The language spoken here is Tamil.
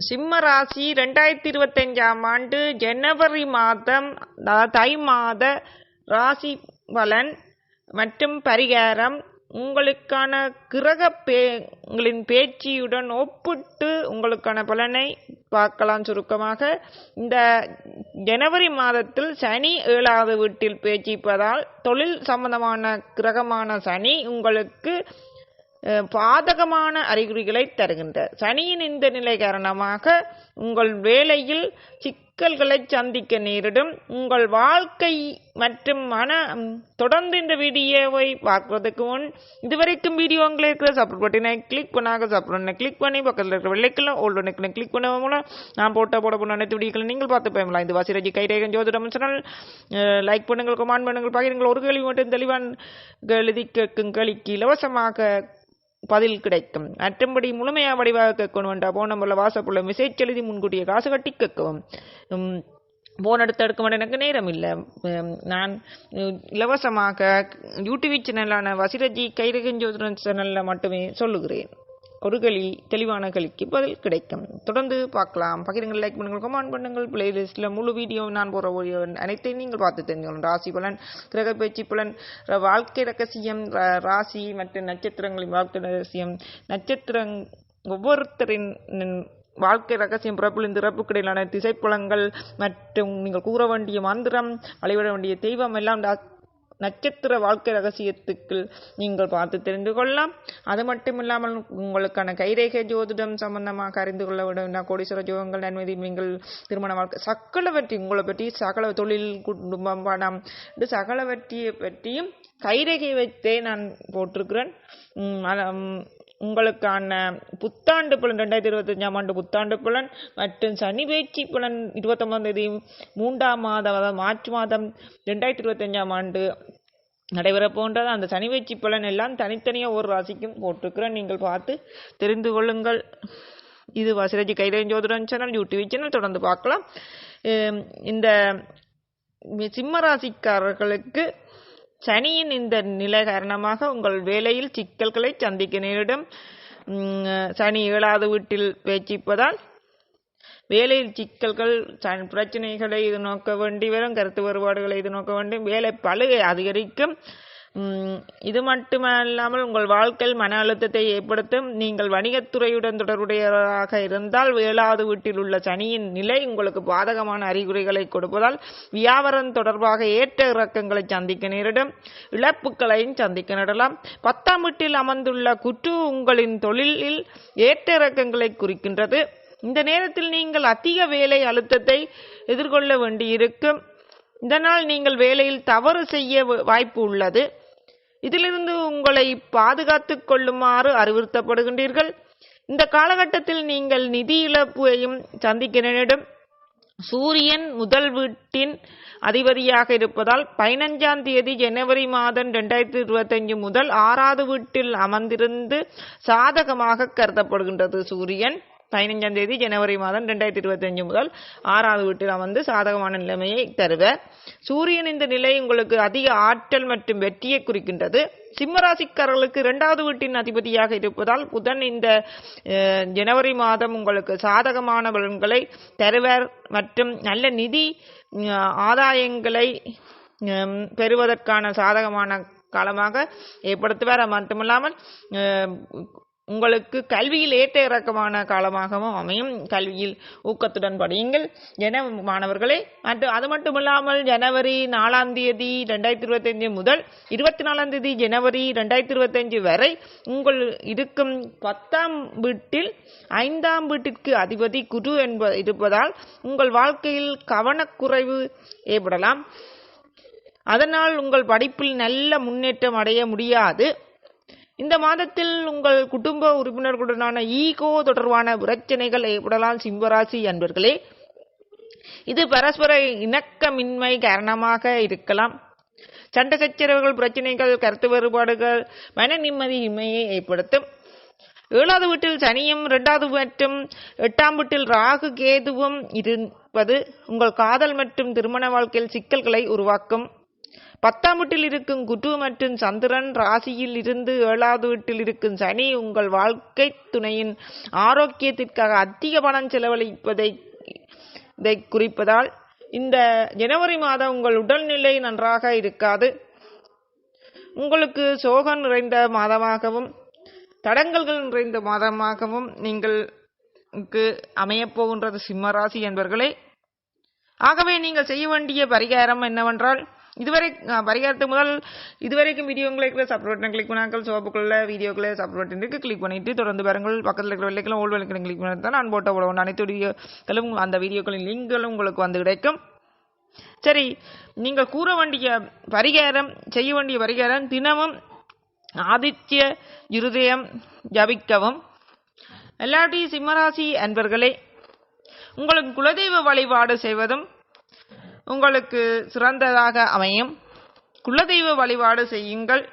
சிம்ம ராசி 2025ஆம் ஆண்டு ஜனவரி மாதம் தை மாத ராசி பலன் மற்றும் பரிகாரம் உங்களுக்கான கிரகங்களின் பேச்சியுடன் ஒப்பிட்டு உங்களுக்கான பலனை பார்க்கலாம். சுருக்கமாக, இந்த ஜனவரி மாதத்தில் சனி 7வது வீட்டில் பேச்சிப்பதால் தொழில் சம்பந்தமான கிரகமான சனி உங்களுக்கு பாதகமான அறிகுறிகளை தருகின்ற சனியின் இந்த நிலை காரணமாக உங்கள் வேலையில் சிக்கல்களை சந்திக்க நேரிடும். உங்கள் வாழ்க்கை மற்றும் தொடர்ந்து இந்த வீடியோவை பார்ப்பதற்கு முன் இதுவரைக்கும் வீடியோங்களை இருக்கிற சப்போர்ட் பட்டனை கிளிக் பண்ணாக சப்போர்ட் கிளிக் பண்ணி பக்கத்தில் இருக்கிற வெள்ளைக்குள்ள ஓல்டு கிளிக் பண்ண மூலம் நான் போட அனைத்து வீடியோக்களை நீங்கள் பார்த்து பயன்படலாம். இந்த வாசிராஜி கைரேகன் ஜோதிடம் சேனல் லைக் பண்ணுங்கள், கமெண்ட் பண்ணுங்கள், பகிருங்கள். ஒரு கேள்வி மட்டும் தெளிவான எழுதி கேட்கும் கேள்விக்கு இலவசமாக பதில் கிடைக்கும். மற்றபடி முழுமையாக வடிவாக கேட்கணும் என்றால் போன் நம்பரில் வாட்ஸ்அப்பில் மெசேஜ் எழுதி முன்கூட்டிய காசு கட்டி கேட்கவும். போன் எடுக்க மாட்டேன், எனக்கு நேரம் இல்லை. நான் இலவசமாக யூடியூப் சேனலான வசிரஜி கைரகன் ஜோதிடன் சேனலில் மட்டுமே சொல்லுகிறேன். ஒரு தெளிவான கேள்விக்கு பதில் கிடைக்கும். தொடர்ந்து பார்க்கலாம். பகிருங்கள், லைக் பண்ணுங்கள், கமெண்ட் பண்ணுங்கள். பிளேலிஸ்டில் முழு வீடியோ நான் போகிற வீடியோ அனைத்தையும் நீங்கள் பார்த்து தெரிஞ்சுக்கணும். ராசி பலன், கிரக பேச்சு பலன், வாழ்க்கை ரகசியம், ராசி மற்றும் நட்சத்திரங்களின் வாழ்க்கை ரகசியம், நட்சத்திரம் ஒவ்வொருத்தரின் வாழ்க்கை ரகசியம், பிறப்பிலிருந்து இறப்புக்கு இடையிலான திசைப்புலங்கள் மற்றும் நீங்கள் கூற வேண்டிய மந்திரம், வழிபட வேண்டிய தெய்வம் எல்லாம் நட்சத்திர வாழ்க்கை ரகசியத்துக்கு நீங்கள் பார்த்து தெரிந்து கொள்ளலாம். அது மட்டும் இல்லாமல் உங்களுக்கான கைரேகை ஜோதிடம் சம்பந்தமாக அறிந்து கொள்ள வேண்டும். கோடீஸ்வர ஜோகங்கள், நன்மதி, நீங்கள் திருமண வாழ்க்கை, சகலவற்றி உங்களை பற்றி, சகல தொழில், குடும்பம், பணம், சகலவற்றியை பற்றியும் கைரேகை வைத்தே நான் போட்டிருக்கிறேன். உங்களுக்கான புத்தாண்டு பலன் 2025ஆம் ஆண்டு புத்தாண்டு பலன் மற்றும் சனி பேச்சு பலன் 29ஆம் தேதி 3ஆம் மாதம், அதாவது மார்ச் மாதம் 2025ஆம் ஆண்டு நடைபெற போன்றது. அந்த சனி பேச்சு பலன் எல்லாம் தனித்தனியாக ஒரு ராசிக்கும் போட்டிருக்கிறேன். நீங்கள் பார்த்து தெரிந்து கொள்ளுங்கள். இது வசிரஜி கைரேகன் ஜோதிடன் சேனல் யூடியூப் சேனல், தொடர்ந்து பார்க்கலாம். இந்த சிம்ம ராசிக்காரர்களுக்கு சனியின் இந்த நிலை காரணமாக உங்கள் வேலையில் சிக்கல்களை சந்திக்க நேரிடும். சனி 7வது வீட்டில் பேச்சிப்பதால் வேலையில் சிக்கல்கள், பிரச்சனைகளை இது நோக்க வேண்டி வரும், கருத்து வேறுபாடுகளை இது நோக்க வேண்டும், வேலை பளுவை அதிகரிக்கும். இது மட்டுமல்லாமல் உங்கள் வாழ்க்கையில் மன அழுத்தத்தை ஏற்படுத்தும். நீங்கள் வணிகத்துறையுடன் தொடர்புடையவராக இருந்தால் 7வது வீட்டில் உள்ள சனியின் நிலை உங்களுக்கு பாதகமான அறிகுறிகளை கொடுப்பதால் வியாபாரம் தொடர்பாக ஏற்ற இறக்கங்களை சந்திக்க நேரிடும், இழப்புகளையும் சந்திக்க நேரலாம். 10ஆம் வீட்டில் அமர்ந்துள்ள குற்று உங்களின் தொழிலில் ஏற்ற இறக்கங்களை குறிக்கின்றது. இந்த நேரத்தில் நீங்கள் அதிக வேலை அழுத்தத்தை எதிர்கொள்ள வேண்டியிருக்கும். இதனால் நீங்கள் வேலையில் தவறு செய்ய வாய்ப்பு உள்ளது. இதிலிருந்து உங்களை பாதுகாத்துக் கொள்ளுமாறு அறிவுறுத்தப்படுகின்றீர்கள். இந்த காலகட்டத்தில் நீங்கள் நிதி இழப்பையும் சந்திக்க நேரிடும். சூரியன் முதல் வீட்டின் அதிபதியாக இருப்பதால் 15ஆம் தேதி ஜனவரி மாதம் 2025 முதல் 6வது வீட்டில் அமர்ந்திருந்து சாதகமாக கருதப்படுகின்றது. சூரியன் 15ஆம் தேதி ஜனவரி மாதம் 2025 முதல் 6வது வீட்டில் அமர்ந்து சாதகமான நிலைமையை தருவார். சூரியன் இந்த நிலை உங்களுக்கு அதிக ஆற்றல் மற்றும் வெற்றியை குறிக்கின்றது. சிம்மராசிக்காரர்களுக்கு 2வது வீட்டின் அதிபதியாக இருப்பதால் புதன் இந்த ஜனவரி மாதம் உங்களுக்கு சாதகமான பலன்களை தருவார் மற்றும் நல்ல நிதி ஆதாயங்களை பெறுவதற்கான சாதகமான காலமாக ஏற்படுத்துவார். மட்டுமில்லாமல் உங்களுக்கு கல்வியில் ஏற்ற இறக்கமான காலமாகவும் அமையும். கல்வியில் ஊக்கத்துடன் படியுங்கள் என மாணவர்களே. அது மட்டுமில்லாமல் ஜனவரி 4ஆம் தேதி 2025 முதல் 24ஆம் தேதி ஜனவரி 2025 வரை உங்கள் இருக்கும் 10ஆம் வீட்டில் 5ஆம் வீட்டிற்கு அதிபதி குரு இருப்பதால் உங்கள் வாழ்க்கையில் கவனக்குறைவு ஏற்படலாம். அதனால் உங்கள் படிப்பில் நல்ல முன்னேற்றம் அடைய முடியாது. இந்த மாதத்தில் உங்கள் குடும்ப உறுப்பினர்களுடனான ஈகோ தொடர்பான பிரச்சனைகள் ஏற்படலாம். சிம்மராசி அன்பர்களே, இது பரஸ்பர இணக்கமின்மை காரணமாக இருக்கலாம். சண்டை சச்சரவுகள், பிரச்சனைகள், கருத்து வேறுபாடுகள் மன நிம்மதியின்மையை ஏற்படுத்தும். 7வது வீட்டில் சனியும் 2வது மற்றும் 8ஆம் வீட்டில் ராகு கேதுவும் இருப்பது உங்கள் காதல் மற்றும் திருமண வாழ்க்கையில் சிக்கல்களை உருவாக்கும். 10ஆம் வீட்டில் இருக்கும் குரு மற்றும் சந்திரன் ராசியில் இருந்து 7வது வீட்டில் இருக்கும் சனி உங்கள் வாழ்க்கை துணையின் ஆரோக்கியத்திற்காக அதிக பணம் செலவழிப்பதை குறிப்பதால் இந்த ஜனவரி மாதம் உங்கள் உடல்நிலை நன்றாக இருக்காது. உங்களுக்கு சோகம் நிறைந்த மாதமாகவும் தடங்கல்கள் நிறைந்த மாதமாகவும் நீங்களுக்கு அமையப்போகின்றது சிம்மராசி என்பர்களே. ஆகவே நீங்கள் செய்ய வேண்டிய பரிகாரம் என்னவென்றால், இதுவரைக்கும் வீடியோங்களை சப்ஸ்கிரைப் கிளிக் பண்ணாங்கள் சோப்புக்குள்ள வீடியோக்களை சப்ஸ்கிரைப் கிளிக் பண்ணிட்டு தொடர்ந்து பாருங்கள். பக்கத்தில் இருக்கிற வெள்ளைக்கெல்லாம் ஓல் வெள்ளைக்கெல்லாம் கிளிக் பண்ணி தான் நான் போட்ட உடனே அனைத்து வீடியோக்களும் அந்த வீடியோக்களின் லிங்க்களும் உங்களுக்கு வந்து கிடைக்கும். சரி, நீங்கள் கூற வேண்டிய பரிகாரம், செய்ய வேண்டிய பரிகாரம், தினமும் ஆதித்ய இருதயம் ஜபிக்கவும். எல்லாட்டி சிம்மராசி அன்பர்களே, உங்களுக்கு குலதெய்வ வழிபாடு செய்வதும் உங்களுக்கு சிறந்ததாக அமையும். குலதெய்வ வழிபாடு செய்யுங்கள்.